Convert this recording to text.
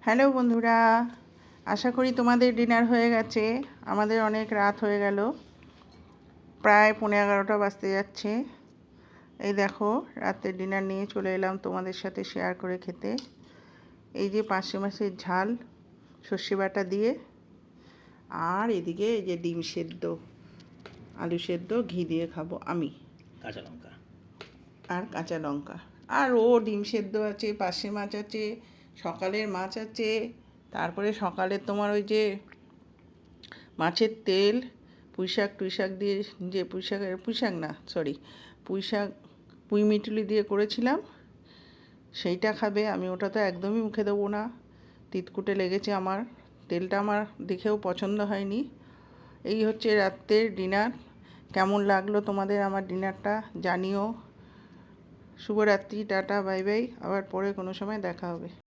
Hello বন্ধুরা, আশা করি তোমাদের ডিনার হয়ে গেছে। আমাদের অনেক রাত হয়ে গেল, প্রায় 11:15 বাজতে যাচ্ছে। এই দেখো, রাতের ডিনার নিয়ে চলে এলাম তোমাদের সাথে শেয়ার করে খেতে। এই যে পার্শে মাছের ঝাল সর্ষে বাটা দিয়ে, আর এদিকে এই যে ডিম সেদ্ধ, আলু সেদ্ধ ঘি দিয়ে খাবো আমি, কাঁচা লঙ্কা আর কাঁচা লঙ্কা। আর ডিম সেদ্ধ আছে, পার্শে মাছ আছে, সকালের মাছ আছে, তারপরে সকালে তোমার ওই যে মাছের তেল, পুঁইশাক দিয়ে, যে পুঁইশাক না সরি পুঁই মিটুলি দিয়ে করেছিলাম, সেইটা খাবে। আমি ওটা তো একদমই মুখে দেবো না, তিতকুটে লেগেছে আমার, তেলটা আমার দেখেও পছন্দ হয়নি। এই হচ্ছে রাত্রের ডিনার। কেমন লাগলো তোমাদের আমার ডিনারটা জানিও। শুভরাত্রি, টাটা, বাই বাই। আবার পরে কোনো সময় দেখা হবে।